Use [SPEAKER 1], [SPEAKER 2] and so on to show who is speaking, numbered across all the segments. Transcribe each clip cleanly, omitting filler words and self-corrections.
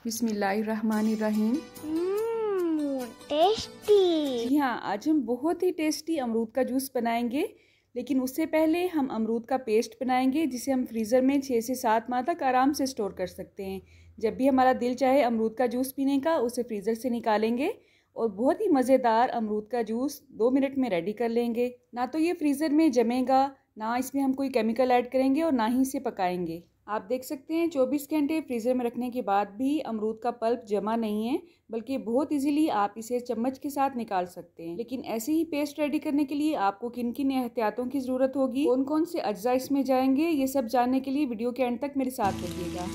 [SPEAKER 1] बिस्मिल्लाहिर्रहमानिर्रहीम।
[SPEAKER 2] टेस्टी।
[SPEAKER 1] जी हाँ, आज हम बहुत ही टेस्टी अमरूद का जूस बनाएंगे। लेकिन उससे पहले हम अमरूद का पेस्ट बनाएंगे जिसे हम फ्रीज़र में 6 से 7 माह तक आराम से स्टोर कर सकते हैं। जब भी हमारा दिल चाहे अमरूद का जूस पीने का, उसे फ्रीज़र से निकालेंगे और बहुत ही मज़ेदार अमरूद का जूस 2 मिनट में रेडी कर लेंगे। ना तो ये फ्रीज़र में जमेगा, ना इसमें हम कोई केमिकल ऐड करेंगे और ना ही इसे पकाएंगे। आप देख सकते हैं 24 घंटे फ्रीज़र में रखने के बाद भी अमरूद का पल्प जमा नहीं है, बल्कि बहुत इजीली आप इसे चम्मच के साथ निकाल सकते हैं। लेकिन ऐसे ही पेस्ट रेडी करने के लिए आपको किन किन एहतियातों की ज़रूरत होगी, कौन कौन से अज्जा इसमें जाएंगे, ये सब जानने के लिए वीडियो के एंड तक मेरे साथ रहिएगा।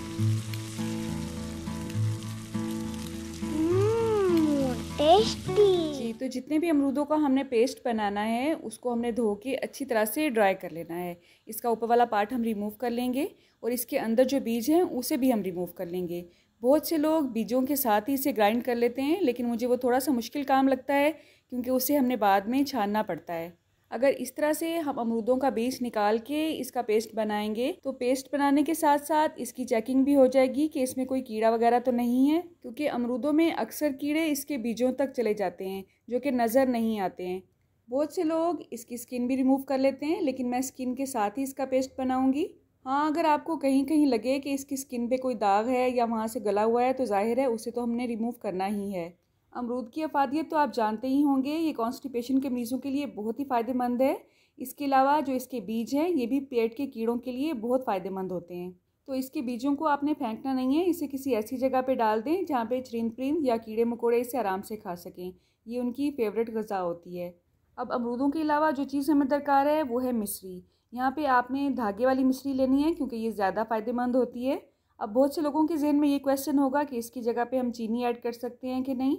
[SPEAKER 2] टेस्टी।
[SPEAKER 1] जी, तो जितने भी अमरूदों का हमने पेस्ट बनाना है उसको हमने धो के अच्छी तरह से ड्राई कर लेना है। इसका ऊपर वाला पार्ट हम रिमूव कर लेंगे और इसके अंदर जो बीज हैं उसे भी हम रिमूव कर लेंगे। बहुत से लोग बीजों के साथ ही इसे ग्राइंड कर लेते हैं, लेकिन मुझे वो थोड़ा सा मुश्किल काम लगता है क्योंकि उसे हमने बाद में छानना पड़ता है। अगर इस तरह से हम अमरूदों का बीज निकाल के इसका पेस्ट बनाएंगे तो पेस्ट बनाने के साथ साथ इसकी चेकिंग भी हो जाएगी कि इसमें कोई कीड़ा वगैरह तो नहीं है, क्योंकि अमरूदों में अक्सर कीड़े इसके बीजों तक चले जाते हैं जो कि नज़र नहीं आते हैं। बहुत से लोग इसकी स्किन भी रिमूव कर लेते हैं, लेकिन मैं स्किन के साथ ही इसका पेस्ट बनाऊंगी। हाँ, अगर आपको कहीं कहीं लगे कि इसकी स्किन पे कोई दाग है या वहाँ से गला हुआ है तो जाहिर है उसे तो हमने रिमूव करना ही है। अमरूद की अफादियत तो आप जानते ही होंगे, ये कॉन्स्टिपेशन के मरीज़ों के लिए बहुत ही फ़ायदेमंद है। इसके अलावा जो इसके बीज हैं ये भी पेट के कीड़ों के लिए बहुत फ़ायदेमंद होते हैं। तो इसके बीजों को आपने फेंकना नहीं है, इसे किसी ऐसी जगह पे डाल दें जहाँ पे चरिंद परिंद या कीड़े मकोड़े इसे आराम से खा सकें। ये उनकी फ़ेवरेट ग़िज़ा होती है। अब अमरूदों के अलावा जो चीज़ हमें दरकार है वो है मिश्री। यहाँ पे आपने धागे वाली मिश्री लेनी है क्योंकि ये ज़्यादा फ़ायदेमंद होती है। अब बहुत से लोगों के जहन में ये क्वेश्चन होगा कि इसकी जगह पे हम चीनी ऐड कर सकते हैं कि नहीं।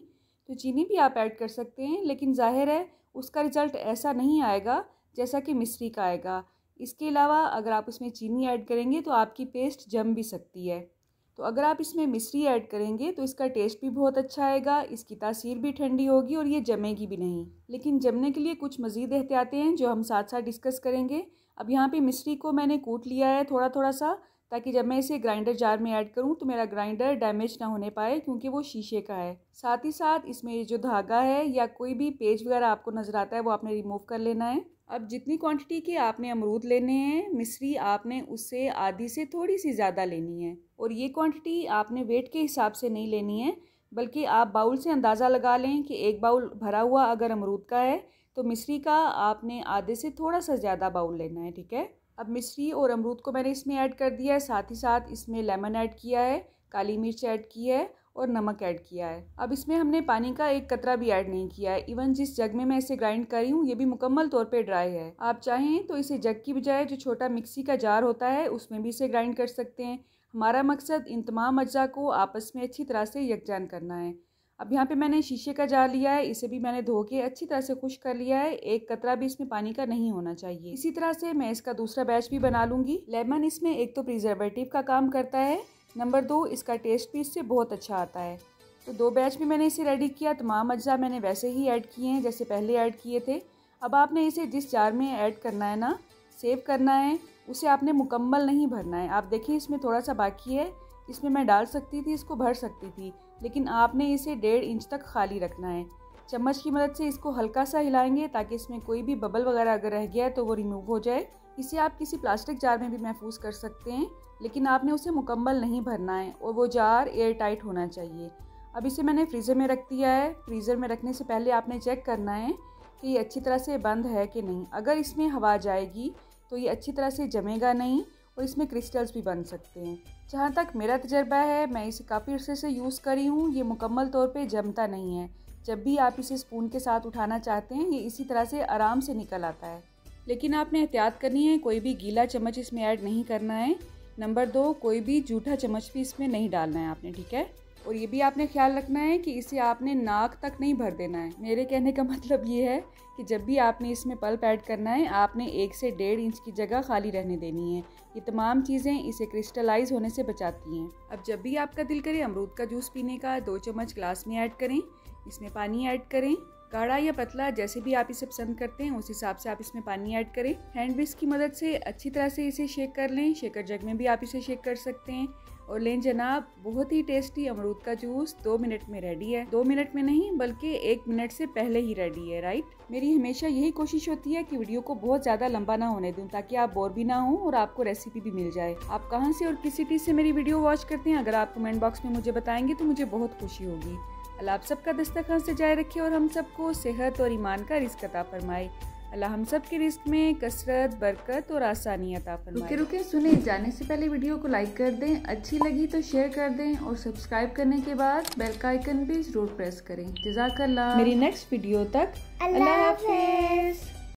[SPEAKER 1] तो चीनी भी आप ऐड कर सकते हैं, लेकिन जाहिर है उसका रिज़ल्ट ऐसा नहीं आएगा जैसा कि मिश्री का आएगा। इसके अलावा अगर आप इसमें चीनी ऐड करेंगे तो आपकी पेस्ट जम भी सकती है। तो अगर आप इसमें मिश्री ऐड करेंगे तो इसका टेस्ट भी बहुत अच्छा आएगा, इसकी तासीर भी ठंडी होगी और ये जमेगी भी नहीं। लेकिन जमने के लिए कुछ मज़ीद एहतियातें हैं जो हम साथ साथ डिस्कस करेंगे। अब यहाँ पे मिश्री को मैंने कूट लिया है थोड़ा थोड़ा सा, ताकि जब मैं इसे ग्राइंडर जार में ऐड करूँ तो मेरा ग्राइंडर डैमेज ना होने पाए, क्योंकि वो शीशे का है। साथ ही साथ इसमें जो धागा है या कोई भी पेज वगैरह आपको नज़र आता है वो आपने रिमूव कर लेना है। अब जितनी क्वांटिटी के आपने अमरूद लेने हैं, मिश्री आपने उससे आधी से थोड़ी सी ज़्यादा लेनी है। और ये क्वांटिटी आपने वेट के हिसाब से नहीं लेनी है, बल्कि आप बाउल से अंदाज़ा लगा लें कि एक बाउल भरा हुआ अगर अमरूद का है तो मिश्री का आपने आधे से थोड़ा सा ज़्यादा बाउल लेना है, ठीक है। अब मिश्री और अमरूद को मैंने इसमें ऐड कर दिया है, साथ ही साथ इसमें लेमन ऐड किया है, काली मिर्च ऐड की है और नमक ऐड किया है। अब इसमें हमने पानी का एक कतरा भी ऐड नहीं किया है। इवन जिस जग में मैं इसे ग्राइंड करी हूँ ये भी मुकम्मल तौर पे ड्राई है। आप चाहें तो इसे जग की बजाय जो छोटा मिक्सी का जार होता है उसमें भी इसे ग्राइंड कर सकते हैं। हमारा मकसद इन तमाम अज्जा को आपस में अच्छी तरह से यकजान करना है। अब यहाँ पे मैंने शीशे का जार लिया है, इसे भी मैंने धो के अच्छी तरह से खुश्क कर लिया है। एक कतरा भी इसमें पानी का नहीं होना चाहिए। इसी तरह से मैं इसका दूसरा बैच भी बना लूँगी। लेमन इसमें एक तो प्रिजर्वेटिव का काम करता है, नंबर 2 इसका टेस्ट भी इससे बहुत अच्छा आता है। तो 2 बैच भी मैंने इसे रेडी किया। तमाम अज्जा मैंने वैसे ही ऐड किए हैं जैसे पहले ऐड किए थे। अब आपने इसे जिस जार में ऐड करना है ना, सेव करना है, उसे आपने मुकम्मल नहीं भरना है। आप देखिए इसमें थोड़ा सा बाकी है, इसमें मैं डाल सकती थी, इसको भर सकती थी, लेकिन आपने इसे 1.5 इंच तक खाली रखना है। चम्मच की मदद से इसको हल्का सा हिलाएंगे ताकि इसमें कोई भी बबल वगैरह अगर रह गया है तो वो रिमूव हो जाए। इसे आप किसी प्लास्टिक जार में भी महफूज कर सकते हैं, लेकिन आपने उसे मुकम्मल नहीं भरना है और वो जार एयर टाइट होना चाहिए। अब इसे मैंने फ्रीज़र में रख दिया है। फ्रीज़र में रखने से पहले आपने चेक करना है कि ये अच्छी तरह से बंद है कि नहीं। अगर इसमें हवा जाएगी तो ये अच्छी तरह से जमेगा नहीं और इसमें क्रिस्टल्स भी बन सकते हैं। जहाँ तक मेरा तजर्बा है, मैं इसे काफ़ी अरसे से यूज़ करी हूँ, ये मुकम्मल तौर पे जमता नहीं है। जब भी आप इसे स्पून के साथ उठाना चाहते हैं ये इसी तरह से आराम से निकल आता है। लेकिन आपने एहतियात करनी है, कोई भी गीला चम्मच इसमें ऐड नहीं करना है। नंबर 2 कोई भी जूठा चम्मच भी इसमें नहीं डालना है आपने, ठीक है। और ये भी आपने ख्याल रखना है कि इसे आपने नाक तक नहीं भर देना है। मेरे कहने का मतलब ये है कि जब भी आपने इसमें पल्प ऐड करना है आपने 1 से 1.5 इंच की जगह खाली रहने देनी है। ये तमाम चीज़ें इसे क्रिस्टलाइज होने से बचाती हैं। अब जब भी आपका दिल करे अमरूद का जूस पीने का, 2 चम्मच ग्लास में ऐड करें, इसमें पानी ऐड करें। गाढ़ा या पतला जैसे भी आप इसे पसंद करते हैं उस हिसाब से आप इसमें पानी ऐड करें। हैंड विस्क की मदद से अच्छी तरह से इसे शेक कर लें। शेकर जग में भी आप इसे शेक कर सकते हैं। और लें जनाब, बहुत ही टेस्टी अमरूद का जूस 2 मिनट में रेडी है। 2 मिनट में नहीं बल्कि 1 मिनट से पहले ही रेडी है, राइट। मेरी हमेशा यही कोशिश होती है कि वीडियो को बहुत ज्यादा लंबा ना होने दूं, ताकि आप बोर भी ना हो और आपको रेसिपी भी मिल जाए। आप कहां से और किस सिटी से मेरी वीडियो वॉच करते हैं, अगर आप कमेंट बॉक्स में मुझे बताएंगे तो मुझे बहुत खुशी होगी। अल्लाह आप सबका दस्तरखान सजाए रखे और हम सबको सेहत और ईमान का रिज़्क अता फरमाए। अल्लाह हम सब के रिस्क में कसरत, बरकत और आसानी अता फरमाए। रुके सुने, जाने से पहले वीडियो को लाइक कर दें, अच्छी लगी तो शेयर कर दें और सब्सक्राइब करने के बाद बेल का आइकन भी जरूर प्रेस करें। जज़ाकल्लाह। मेरी नेक्स्ट वीडियो तक अल्लाह हाफिज़।